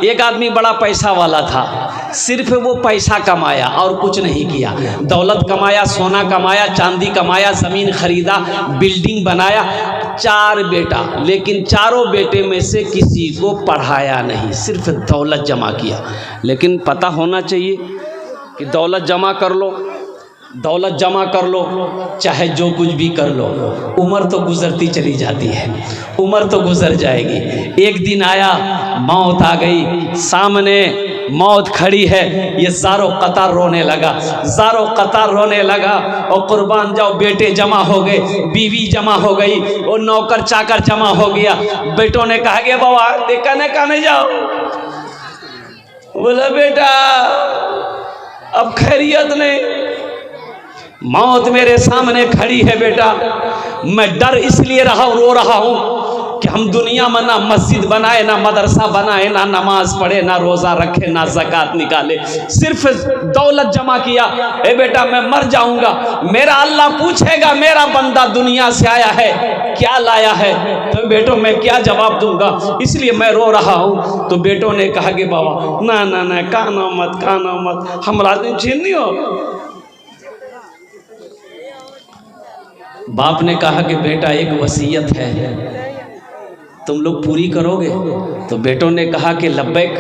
एक आदमी बड़ा पैसा वाला था, सिर्फ वो पैसा कमाया और कुछ नहीं किया। दौलत कमाया, सोना कमाया, चांदी कमाया, ज़मीन खरीदा, बिल्डिंग बनाया, 4 बेटा, लेकिन चारों बेटे में से किसी को पढ़ाया नहीं, सिर्फ दौलत जमा किया। लेकिन पता होना चाहिए कि दौलत जमा कर लो, दौलत जमा कर लो, चाहे जो कुछ भी कर लो, उम्र तो गुजरती चली जाती है, उम्र तो गुजर जाएगी। एक दिन आया, मौत आ गई, सामने मौत खड़ी है, ये ज़ारो कतार रोने लगा, ज़ारो कतार रोने लगा। और कुर्बान जाओ, बेटे जमा हो गए, बीवी जमा हो गई, और नौकर चाकर जमा हो गया। बेटों ने कहा कि बाबा देखने कहने जाओ। बोला बेटा अब खैरियत नहीं, मौत मेरे सामने खड़ी है बेटा। मैं डर इसलिए रो रहा हूँ कि हम दुनिया में ना मस्जिद बनाए, ना मदरसा बनाए, ना नमाज पढ़े, ना रोज़ा रखे, ना ज़कात निकाले, सिर्फ दौलत जमा किया। ए बेटा मैं मर जाऊंगा, मेरा अल्लाह पूछेगा मेरा बंदा दुनिया से आया है क्या लाया है, तो बेटों मैं क्या जवाब दूंगा, इसलिए मैं रो रहा हूँ। तो बेटों ने कहा कि बाबा ना ना ना, काना मत, हमारा दिन छीन नहीं हो। बाप ने कहा कि बेटा एक वसीयत है, तुम लोग पूरी करोगे? तो बेटों ने कहा कि लब्बैक,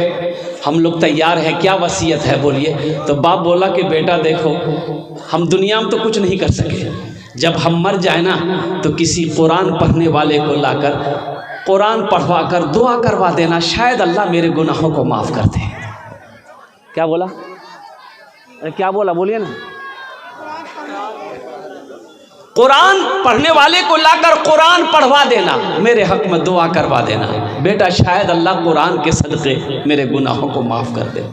हम लोग तैयार हैं, क्या वसीयत है बोलिए। तो बाप बोला कि बेटा देखो, हम दुनिया में तो कुछ नहीं कर सके, जब हम मर जाए ना तो किसी कुरान पढ़ने वाले को लाकर कुरान पढ़वा कर दुआ करवा देना, शायद अल्लाह मेरे गुनाहों को माफ़ कर दे। क्या बोला? अरे क्या बोला बोलिए ना। कुरान पढ़ने वाले को लाकर कुरान पढ़वा देना, मेरे हक में दुआ करवा देना, बेटा शायद अल्लाह कुरान के सदक़े मेरे गुनाहों को माफ़ कर दे।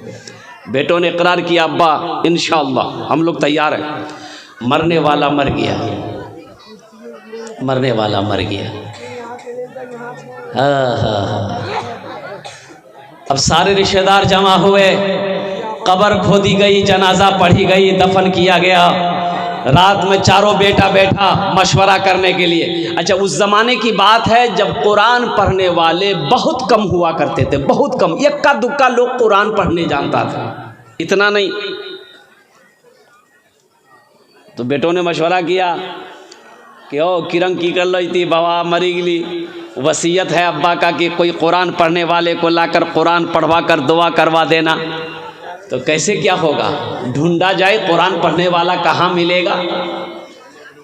बेटों ने इकरार किया, अब्बा इंशाअल्लाह हम लोग तैयार हैं। मरने वाला मर गया, मरने वाला मर गया। अब सारे रिश्तेदार जमा हुए, कब्र खोदी गई, जनाजा पढ़ी गई, दफन किया गया। रात में चारों बेटा बैठा मशवरा करने के लिए। अच्छा उस ज़माने की बात है जब कुरान पढ़ने वाले बहुत कम हुआ करते थे, बहुत कम, इक्का दुक्का लोग कुरान पढ़ने जानता था, इतना नहीं। तो बेटों ने मशवरा किया कि ओ किरण की कर लो थी, बाबा मरी गली, वसीयत है अब्बा का कि कोई कुरान पढ़ने वाले को लाकर कुरान पढ़वा कर दुआ करवा देना। तो कैसे क्या होगा, ढूंढा जाए कुरान पढ़ने वाला कहाँ मिलेगा।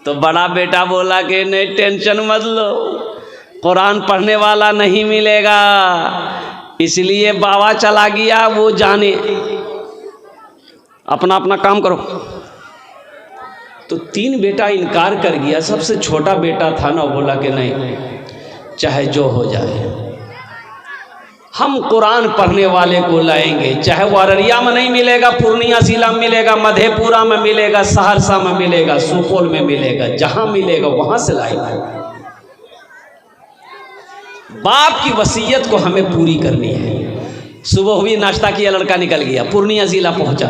तो बड़ा बेटा बोला कि नहीं टेंशन मत लो, कुरान पढ़ने वाला नहीं मिलेगा, इसलिए बाबा चला गया, वो जाने, अपना अपना काम करो। तो 3 बेटा इनकार कर गया, सबसे छोटा बेटा था ना, बोला कि नहीं चाहे जो हो जाए हम कुरान पढ़ने वाले को लाएंगे, चाहे वो अररिया में नहीं मिलेगा, पूर्णिया जिला में मिलेगा, मधेपुरा में मिलेगा, सहरसा में मिलेगा, सुपौल में मिलेगा, जहां मिलेगा वहां से लाएंगे। बाप की वसीयत को हमें पूरी करनी है। सुबह हुई, नाश्ता किया, लड़का निकल गया, पूर्णिया जिला पहुंचा,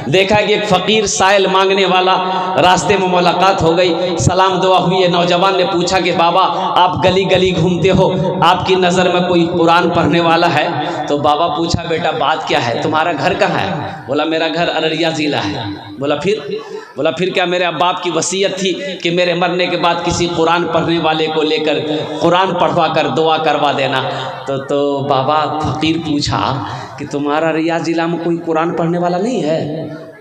देखा कि एक फ़कीर साइल मांगने वाला, रास्ते में मुलाकात हो गई, सलाम दुआ हुई। नौजवान ने पूछा कि बाबा आप गली गली घूमते हो, आपकी नज़र में कोई कुरान पढ़ने वाला है? तो बाबा पूछा बेटा बात क्या है, तुम्हारा घर कहाँ है? बोला मेरा घर अररिया ज़िला है। बोला फिर क्या? मेरे बाप की वसीयत थी कि मेरे मरने के बाद किसी कुरान पढ़ने वाले को लेकर कुरान पढ़वा कर दुआ करवा देना। तो बाबा फ़कीर पूछा कि तुम्हारा अररिया ज़िला में कोई कुरान पढ़ने वाला नहीं है?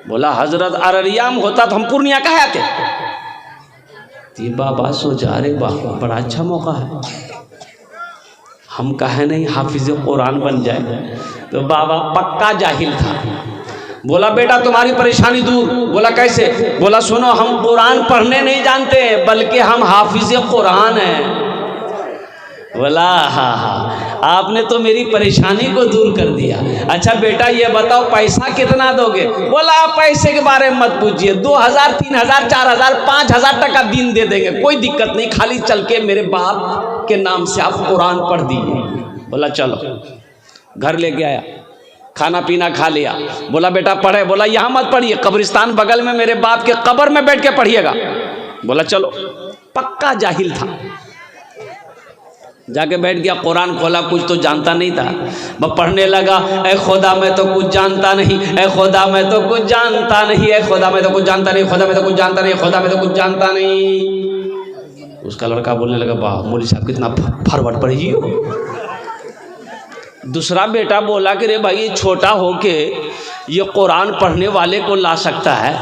बोला हजरत अररिया में होता तो हम पूर्णिया कहाँ आते। तो बाबा सोचा अरे बाबा बड़ा अच्छा मौका है, हम कहे नहीं हाफिज़ कुरान बन जाए। तो बाबा पक्का जाहिल था। बोला बेटा तुम्हारी परेशानी दूर। बोला कैसे? बोला सुनो, हम कुरान पढ़ने नहीं जानते बल्कि हम हाफिज़ कुरान हैं। बोला हाँ, आपने तो मेरी परेशानी को दूर कर दिया। अच्छा बेटा ये बताओ पैसा कितना दोगे? बोला आप पैसे के बारे में मत पूछिए, 2000 3000 4000 5000 टका दिन दे देंगे, कोई दिक्कत नहीं, खाली चल के मेरे बाप के नाम से आप कुरान पढ़ दीजिए। बोला चलो, घर लेके आया, खाना पीना खा लिया। बोला बेटा पढ़े? बोला यहाँ मत पढ़िए, कब्रिस्तान बगल में मेरे बाप के कब्र में बैठ के पढ़िएगा। बोला चलो। पक्का जाहिल था, जाके बैठ गया, कुरान खोला, कुछ तो जानता नहीं था। मैं पढ़ने लगा, ए खुदा मैं तो कुछ जानता नहीं, ए खुदा मैं तो कुछ जानता नहीं, ए खुदा मैं तो कुछ जानता नहीं, खुदा मैं तो कुछ जानता नहीं, खुदा मैं तो कुछ जानता नहीं। उसका लड़का बोलने लगा, वाह मौलवी साहब कितना फॉरवर्ड पढ़ी हो। दूसरा बेटा बोला कि रे भाई ये छोटा हो के ये कुरान पढ़ने वाले को ला सकता है,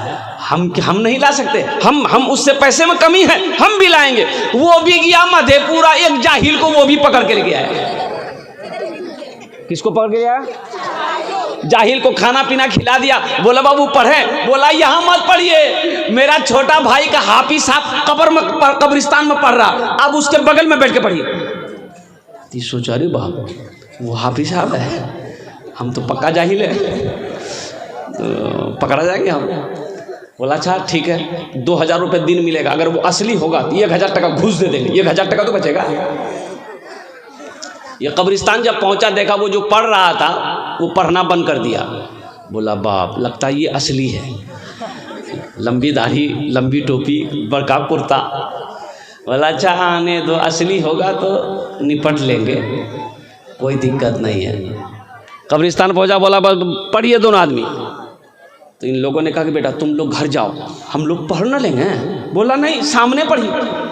हम नहीं ला सकते, हम उससे पैसे में कमी है, हम भी लाएंगे। वो भी गया मधेपुरा, एक जाहिल को वो भी पकड़ के ले गया है। किसको पकड़ के गया? जाहिल को खाना पीना खिला दिया, बोला बाबू पढ़े, बोला यहाँ मत पढ़िए, मेरा छोटा भाई का हाफिज साहब कब्रिस्तान में पढ़ रहा, अब उसके बगल में बैठ के पढ़िए। सोचा रे बाप वो हाफिज साहब है, हम तो पक्का जाहिल है, तो पकड़ा जाएंगे हम। बोला अच्छा ठीक है, 2000 रुपये दिन मिलेगा, अगर वो असली होगा तो 1000 टका घूस दे देंगे, 1000 टका तो बचेगा। ये कब्रिस्तान जब पहुंचा, देखा वो जो पढ़ रहा था वो पढ़ना बंद कर दिया। बोला बाप लगता है ये असली है, लंबी दाढ़ी, लंबी टोपी, बड़का कुर्ता। बोला अच्छा आने दो, असली होगा तो निपट लेंगे, कोई दिक्कत नहीं है। कब्रिस्तान पहुंचा, बोला पढ़िए दोनों आदमी। तो इन लोगों ने कहा कि बेटा तुम लोग घर जाओ, हम लोग पढ़ ना लेंगे। बोला नहीं, सामने पढ़िए।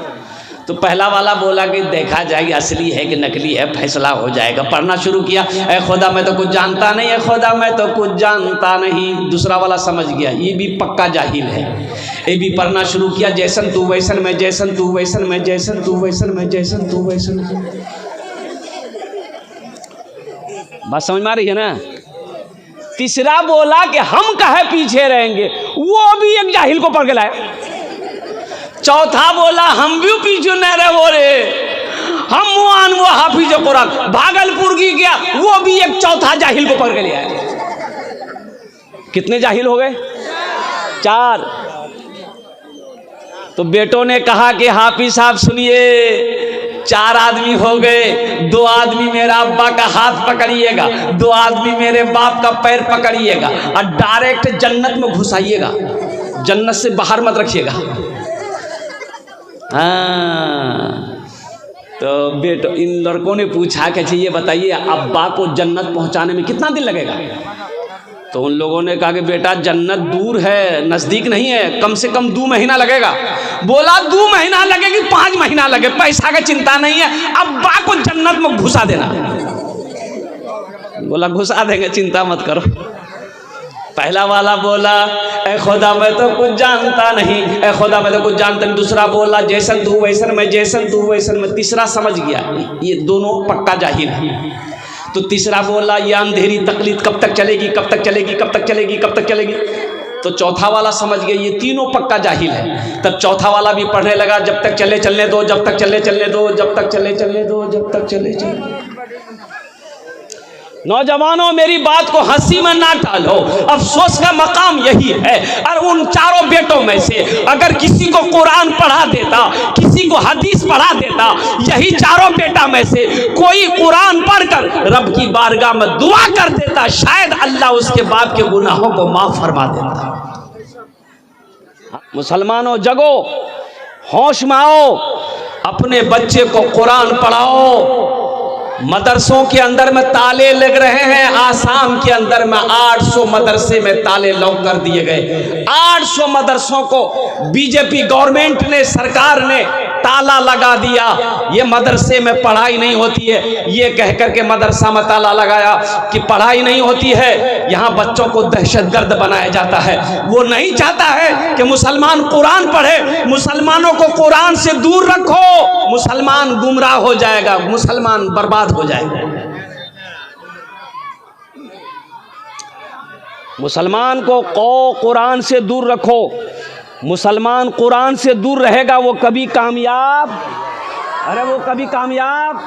तो पहला वाला बोला कि देखा जाएगी असली है कि नकली है, फैसला हो जाएगा। पढ़ना शुरू किया, ए खुदा मैं तो कुछ जानता नहीं, ए खुदा मैं तो कुछ जानता नहीं। दूसरा वाला समझ गया ये भी पक्का जाहिल है, ये भी पढ़ना शुरू किया, जैसन तू वैसन मैं, जैसन तू वैसन मैं, जैसन तू वैसन मैं, जैसन तू वैसन। बात समझ में आ रही है ना? तीसरा बोला कि हम कहे पीछे रहेंगे, वो भी एक जाहिल को पढ़ के लाए। चौथा बोला हम भी पीछे न रहे, हो रे हम वो हाफिज कुरान भागलपुर की गया, वो भी एक चौथा जाहिल को पढ़ के ले आए। कितने जाहिल हो गए? 4। तो बेटों ने कहा कि हाफिज साहब सुनिए, 4 आदमी हो गए, 2 आदमी मेरा अब्बा का हाथ पकड़िएगा, 2 आदमी मेरे बाप का पैर पकड़िएगा और डायरेक्ट जन्नत में घुसाइएगा, जन्नत से बाहर मत रखिएगा। हाँ, तो बेटो इन लड़कों ने पूछा कि ये बताइए अब्बा को जन्नत पहुंचाने में कितना दिन लगेगा? तो उन लोगों ने कहा कि बेटा जन्नत दूर है, नज़दीक नहीं है, कम से कम 2 महीना लगेगा। बोला 2 महीना लगेगी, 5 महीना लगे, पैसा का चिंता नहीं है, अब्बा को जन्नत में घुसा देना। बोला घुसा देंगे, चिंता मत करो। पहला वाला बोला ए खुदा मैं तो कुछ जानता नहीं, ए खुदा मैं तो कुछ जानता नहीं। दूसरा बोला जैसन तू वैसन मैं, जैसन तू वैसन मैं। तीसरा समझ गया ये दोनों पक्का जाहिल है। तो तीसरा बोला ये अंधेरी तकलीद कब तक चलेगी, कब तक चलेगी, कब तक चलेगी, कब तक चलेगी। तो चौथा वाला समझ गया ये तीनों पक्का जाहिल है। तब चौथा वाला भी पढ़ने लगा, जब तक चले चलने दो, जब तक चले चलने दो, जब तक चले चलने दो, जब तक चले चलने। नौजवानों मेरी बात को हंसी में ना टालो, अफसोस का मकाम यही है। और उन 4 बेटों में से अगर किसी को कुरान पढ़ा देता, किसी को हदीस पढ़ा देता, यही 4 बेटा में से कोई कुरान पढ़कर रब की बारगाह में दुआ कर देता, शायद अल्लाह उसके बाप के गुनाहों को माफ फरमा देता। मुसलमानों जगो, होश में आओ, अपने बच्चे को कुरान पढ़ाओ। मदरसों के अंदर में ताले लग रहे हैं, आसाम के अंदर में 800 मदरसे में ताले लॉक कर दिए गए। 800 मदरसों को बीजेपी गवर्नमेंट ने, सरकार ने ताला लगा दिया। ये मदरसे में पढ़ाई नहीं होती है, ये कह करके मदरसा में ताला लगाया कि पढ़ाई नहीं होती है, यहाँ बच्चों को दहशतगर्द बनाया जाता है। वो नहीं चाहता है कि मुसलमान कुरान पढ़े। मुसलमानों को कुरान से दूर रखो, मुसलमान गुमराह हो जाएगा, मुसलमान बर्बाद हो जाएगा। मुसलमान को कुरान से दूर रखो। मुसलमान कुरान से दूर रहेगा वो कभी कामयाब, अरे वो कभी कामयाब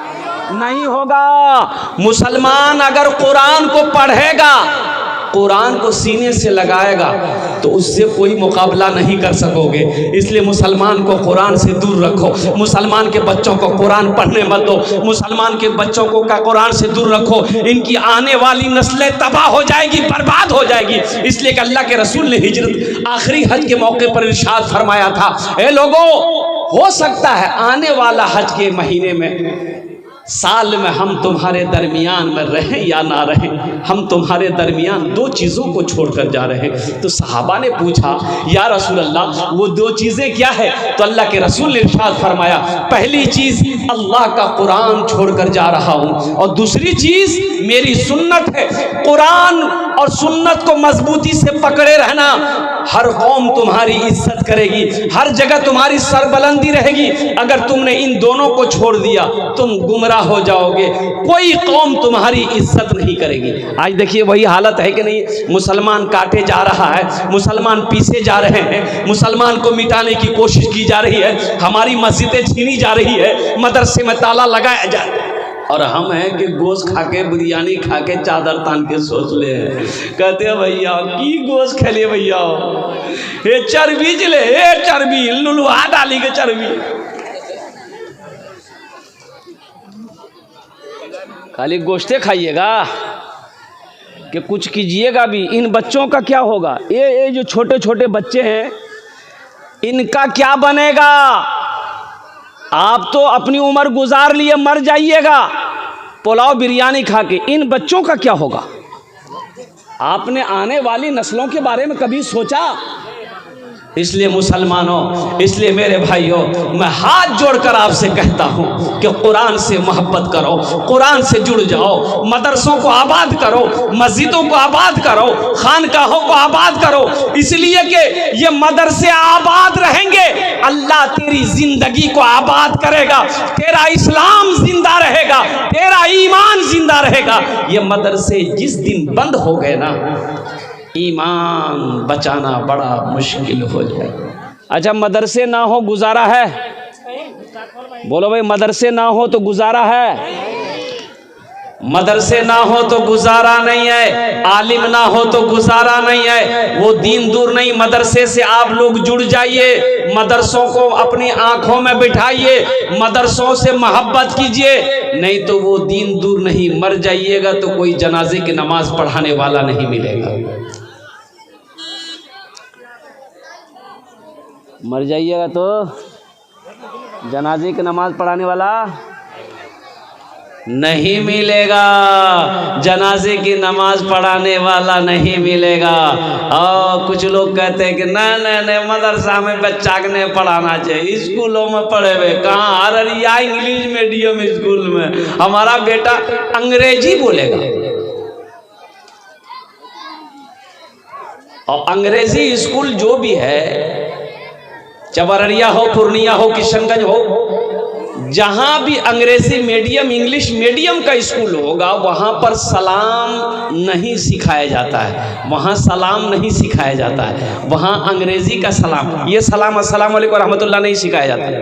नहीं होगा। मुसलमान अगर कुरान को पढ़ेगा, कुरान को सीने से लगाएगा, तो उससे कोई मुकाबला नहीं कर सकोगे। इसलिए मुसलमान को कुरान से दूर रखो। मुसलमान के बच्चों को कुरान पढ़ने मत दो। मुसलमान के बच्चों को का कुरान से दूर रखो। इनकी आने वाली नस्लें तबाह हो जाएगी, बर्बाद हो जाएगी। इसलिए कि अल्लाह के रसूल ने हिजरत आखिरी हज के मौके पर इरशाद फरमाया था, ए लोगों, हो सकता है आने वाला हज के महीने में साल में हम तुम्हारे दरमियान में रहें या ना रहें, हम तुम्हारे दरमियान दो चीज़ों को छोड़कर जा रहे हैं। तो सहाबा ने पूछा या रसूल अल्लाह वो दो चीज़ें क्या है? तो अल्लाह के रसूल ने इरशाद फरमाया, पहली चीज़ अल्लाह का कुरान छोड़कर जा रहा हूँ, और दूसरी चीज़ मेरी सुन्नत है। कुरान और सुन्नत को मजबूती से पकड़े रहना, हर कौम तुम्हारी इज्जत करेगी, हर जगह तुम्हारी सरबलंदी रहेगी। अगर तुमने इन दोनों को छोड़ दिया तुम गुमराह हो जाओगे, कोई कौम तुम्हारी इज्जत नहीं करेगी। आज देखिए वही हालत है कि नहीं? मुसलमान काटे जा रहा है, मुसलमान पीसे जा रहे हैं, मुसलमान को मिटाने की कोशिश की जा रही है, हमारी मस्जिदें छीनी जा रही है, मदरसे में ताला लगाया जा रहा है, और हम हैं कि गोश्त खा के बिरयानी खा के चादर तान के सोच ले हैं। कहते हैं भैया की गोश्त खेलिए भैया, ये चर्बी चले, ये चर्बी लुलुहा डाली के चर्बी, खाली गोश्ते खाइएगा कि कुछ कीजिएगा भी। इन बच्चों का क्या होगा? ये जो छोटे छोटे बच्चे हैं इनका क्या बनेगा? आप तो अपनी उम्र गुजार लिए मर जाइएगा पुलाव बिरयानी खा के, इन बच्चों का क्या होगा? आपने आने वाली नस्लों के बारे में कभी सोचा? इसलिए मुसलमानों, इसलिए मेरे भाइयों, मैं हाथ जोड़कर आपसे कहता हूँ कि कुरान से मोहब्बत करो, कुरान से जुड़ जाओ, मदरसों को आबाद करो, मस्जिदों को आबाद करो, खानकाहों को आबाद करो, इसलिए कि ये मदरसे आबाद रहेंगे, अल्लाह तेरी जिंदगी को आबाद करेगा, तेरा इस्लाम जिंदा रहेगा, तेरा ईमान जिंदा रहेगा। ये मदरसे जिस दिन बंद हो गए ना, ईमान बचाना बड़ा मुश्किल हो जाए। अच्छा, मदरसे ना हो गुजारा है? बोलो भाई, मदरसे ना हो तो गुजारा है? मदरसे ना हो तो गुजारा नहीं है, आलिम ना हो तो गुजारा नहीं है। वो दीन दूर नहीं, मदरसे से आप लोग जुड़ जाइए, मदरसों को अपनी आंखों में बिठाइए, मदरसों से मोहब्बत कीजिए, नहीं तो वो दीन दूर नहीं। मर जाइएगा तो कोई जनाजे की नमाज पढ़ाने वाला नहीं मिलेगा, मर जाइएगा तो जनाजे की नमाज पढ़ाने वाला नहीं मिलेगा, जनाजे की नमाज पढ़ाने वाला नहीं मिलेगा। और कुछ लोग कहते हैं कि नहीं मदरसा में बच्चा के नहीं पढ़ाना चाहिए, स्कूलों में पढ़े हुए कहाँ, अररिया इंग्लिश मीडियम स्कूल में हमारा बेटा अंग्रेजी बोलेगा, और अंग्रेजी स्कूल जो भी है, चवररिया हो, पूर्णिया हो, किशनगंज हो, जहाँ भी अंग्रेजी मीडियम इंग्लिश मीडियम का स्कूल होगा वहाँ पर सलाम नहीं सिखाया जाता है, वहाँ सलाम नहीं सिखाया जाता है, वहाँ अंग्रेजी का सलाम, ये सलाम अस्सलाम वालेकुम रहमतुल्लाह नहीं सिखाया जाता है।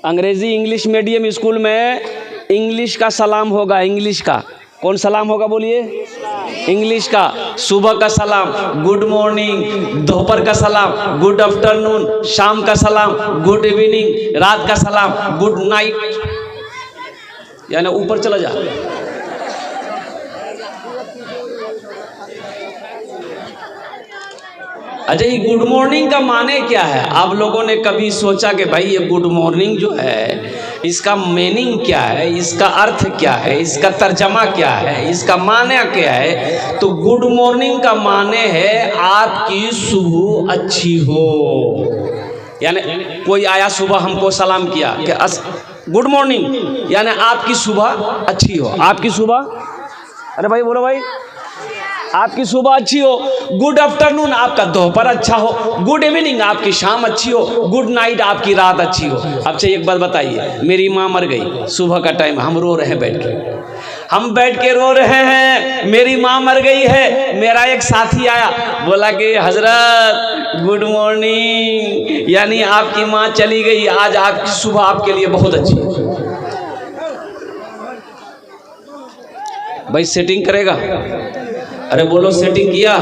अंग्रेजी इंग्लिश मीडियम स्कूल में इंग्लिश का सलाम होगा, इंग्लिश का कौन सलाम होगा बोलिए? इंग्लिश का। सुबह का सलाम गुड मॉर्निंग, दोपहर का सलाम गुड आफ्टरनून, शाम का सलाम गुड इवनिंग, रात का सलाम गुड नाइट, यानी ऊपर चला जा। अच्छा, ये गुड मॉर्निंग का माने क्या है? आप लोगों ने कभी सोचा कि भाई ये गुड मॉर्निंग जो है इसका मीनिंग क्या है, इसका अर्थ क्या है, इसका तर्जमा क्या है, इसका माने क्या है? तो गुड मॉर्निंग का माने है आपकी सुबह अच्छी हो, यानी कोई आया सुबह हमको सलाम किया कि गुड मॉर्निंग, यानी आपकी सुबह अच्छी हो, आपकी सुबह, अरे भाई बोलो भाई, आपकी सुबह अच्छी हो। गुड आफ्टरनून आपका दोपहर अच्छा हो, गुड इवनिंग आपकी शाम अच्छी हो, गुड नाइट आपकी रात अच्छी हो। अब चाहिए एक बात बताइए, मेरी माँ मर गई, सुबह का टाइम, हम रो रहे हैं बैठ के, हम बैठ के रो रहे हैं, मेरी माँ मर गई है। मेरा एक साथी आया, बोला कि हजरत गुड मॉर्निंग, यानी आपकी माँ चली गई, आज आपकी सुबह आपके लिए बहुत अच्छी है। भाई सेटिंग करेगा? अरे बोलो सेटिंग किया?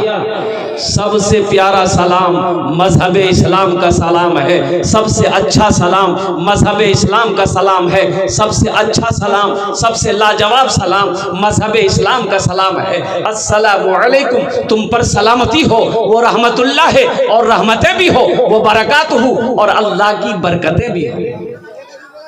सबसे प्यारा सलाम मजहब इस्लाम का सलाम है, सबसे अच्छा सलाम मजहब इस्लाम का सलाम है, सबसे अच्छा सलाम, सबसे लाजवाब सलाम मजहब इस्लाम का सलाम है। अस्सलामु अलैकुम, तुम पर सलामती हो, वो रहमतुल्लाह है और रहमतें भी हो, वो बरकात हो और अल्लाह की बरकतें भी हो।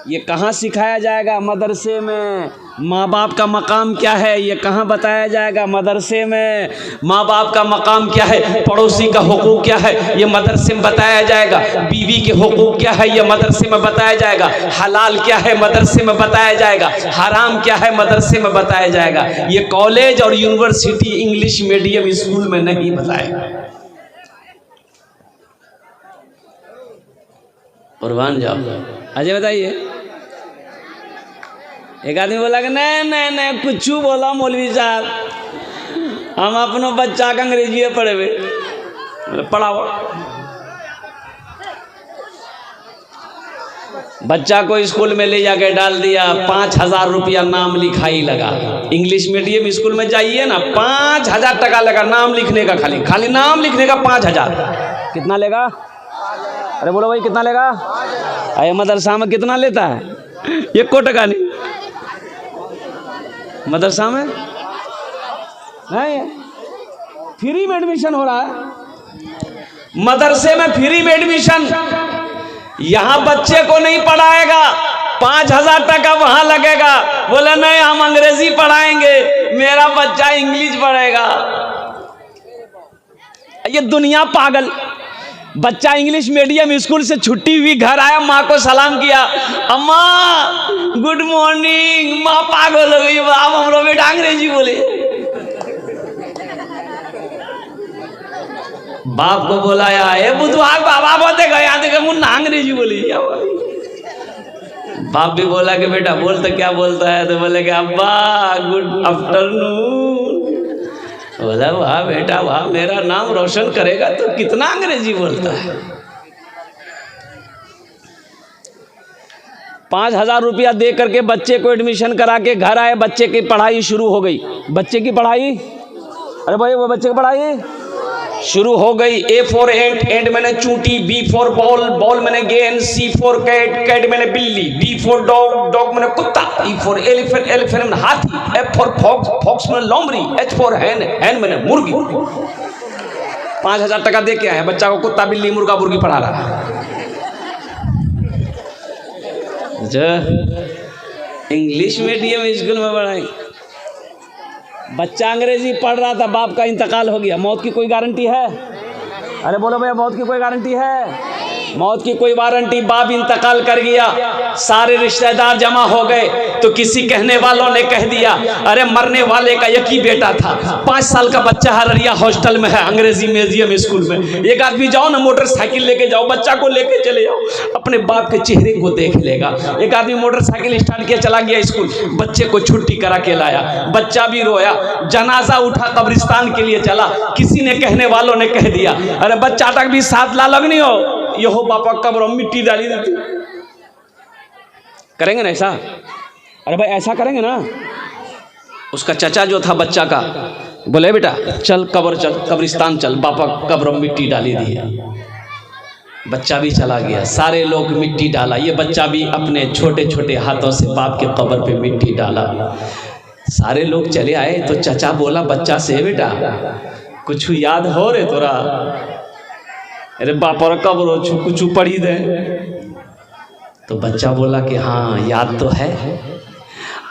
ये कहाँ सिखाया जाएगा? मदरसे में। माँ बाप का मकाम क्या है ये कहाँ बताया जाएगा? मदरसे में। माँ बाप का मकाम क्या है, पड़ोसी का हुकूक क्या है, ये मदरसे में बताया जाएगा। बीवी के हुकूक क्या है, ये मदरसे में बताया जाएगा। हलाल क्या है, मदरसे में बताया जाएगा। हराम क्या है, मदरसे में बताया जाएगा। ये कॉलेज और यूनिवर्सिटी इंग्लिश मीडियम स्कूल में नहीं बताएगा। कुर्बान जाओ। अजय बताइए। एक आदमी बोला कि नहीं नहीं नहीं कुछ बोला मौलवी साहब, हम अपनो बच्चा का अंग्रेजी पढ़ेबे। पढ़ाओ। बच्चा को स्कूल में ले जाके डाल दिया, 5,000 रुपया नाम लिखाई लगा। इंग्लिश मीडियम स्कूल में जाइए ना, 5,000 टका लगा नाम लिखने का। खाली नाम लिखने का 5,000। कितना लेगा? अरे बोलो भाई कितना लेगा? अरे मदरसा में कितना लेता है? 1 टका नहीं। मदरसा में नहीं, फ्री में एडमिशन हो रहा है। मदरसे में फ्री में एडमिशन। यहाँ बच्चे को नहीं पढ़ाएगा, 5,000 टका वहां लगेगा। बोले नहीं हम अंग्रेजी पढ़ाएंगे, मेरा बच्चा इंग्लिश पढ़ेगा। ये दुनिया पागल। बच्चा इंग्लिश मीडियम स्कूल से छुट्टी हुई, घर आया, माँ को सलाम किया, अम्मा गुड मॉर्निंग। माँ पागल हो गई, आप हमरो बेटा अंग्रेजी बोले। बाप को बुलाया, ए बुधवार बाबा बोलते गए, यहाँ देखा मुन्ना अंग्रेजी बोली। बाप भी बोला कि बेटा बोल तो क्या बोलता है? तो बोले कि अब्बा गुड आफ्टरनून। बोला वाह बेटा वाह, मेरा नाम रोशन करेगा तो कितना अंग्रेजी बोलता है। 5,000 रुपया दे करके बच्चे को एडमिशन करा के घर आए, बच्चे की पढ़ाई शुरू हो गई। बच्चे की पढ़ाई, अरे भाई वो बच्चे की पढ़ाई शुरू हो गई। A for एंट मैंने चूंटी, B for बॉल, बॉल मैंने गेंद, C for कैट, कैट मैंने बिल्ली, D for डॉग, डॉग मैंने कुत्ता, E for एलिफेंट, एलिफेंट मैंने हाथी, F for फॉक्स, फॉक्स मैंने लोमड़ी, H for हैन, हैन मैंने मुर्गी। 5,000 टका दे के आए, बच्चा को कुत्ता बिल्ली मुर्गा मुर्गी पढ़ा रहा है। इंग्लिश मीडियम स्कूल में पढ़ाएंगे। बच्चा अंग्रेजी पढ़ रहा था, बाप का इंतकाल हो गया। मौत की कोई गारंटी है? अरे बोलो भैया मौत की कोई गारंटी है? मौत की कोई वारंटी। बाप इंतकाल कर गया, सारे रिश्तेदार जमा हो गए, तो किसी कहने वालों ने कह दिया अरे मरने वाले का एक ही बेटा था, 5 साल का बच्चा हररिया हॉस्टल में है, अंग्रेजी मीडियम स्कूल में। एक आदमी जाओ ना, मोटरसाइकिल लेके जाओ, बच्चा को लेके चले जाओ, अपने बाप के चेहरे को देख लेगा। एक आदमी मोटरसाइकिल स्टार्ट किया, चला गया स्कूल, बच्चे को छुट्टी करा के लाया, बच्चा भी रोया, जनाजा उठा, कब्रिस्तान के लिए चला। किसी ने कहने वालों ने कह दिया अरे बच्चा तक भी साथ ला लगनी हो, ये हो बापा कब्र में मिट्टी डाली देती। करेंगे ना ऐसा? अरे भाई ऐसा करेंगे ना? उसका चचा जो था बच्चा का, बोले बेटा चल कब्र, चल कब्रिस्तान चल, बापा कब्र में मिट्टी डाली दी है। बच्चा भी चला गया, सारे लोग मिट्टी डाला, ये बच्चा भी अपने छोटे छोटे हाथों से बाप के कब्र पे मिट्टी डाला। सारे लोग चले आए तो चचा बोला बच्चा से, बेटा कुछ याद हो रे तोरा? अरे बापर कब्र कुछ पढ़ी दे। तो बच्चा बोला कि हाँ याद तो है,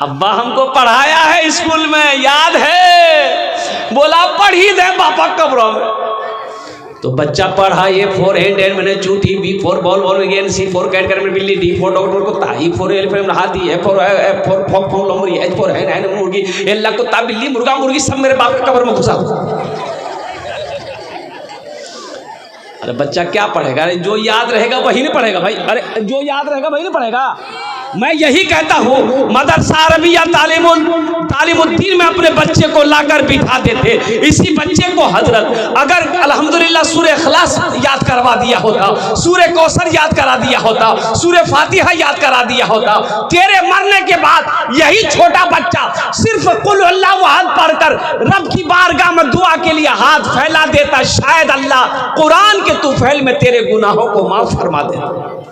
अब्बा हमको पढ़ाया है स्कूल में, याद है। बोला पढ़ी दे बापा कब्रों में। तो बच्चा पढ़ा, A for हैंड मैंने चूटी, B for बॉल, बॉल में गेंद, C for कैट, कैट में बिल्ली, D for डॉग, कुत्ता, E for एलिफेंट हाथी, F for फॉक्स, लोमड़ी, H for हैन मुर्गी, L कुत्ता बिल्ली मुर्गा मुर्गी सब मेरे बाप के कब्र में घुसा। अरे बच्चा क्या पढ़ेगा? अरे जो याद रहेगा वही नहीं पढ़ेगा भाई। अरे जो याद रहेगा वही नहीं पढ़ेगा। मैं यही कहता हूँ मदरसा अरबिया तालीमुद्दीन में अपने बच्चे को लाकर बिठा देते। इसी बच्चे को हजरत अगर अल्हम्दुलिल्लाह सूरह इखलास याद करवा दिया होता, सूरह कौसर याद करा दिया होता, सूरह फातिहा याद करा दिया होता, तेरे मरने के बाद यही छोटा बच्चा सिर्फ कुल अल्लाहु अहद पढ़कर रब की बारगाह में दुआ के लिए हाथ फैला देता, शायद अल्लाह कुरान के तुफैल में तेरे गुनाहों को माफ फरमा देता।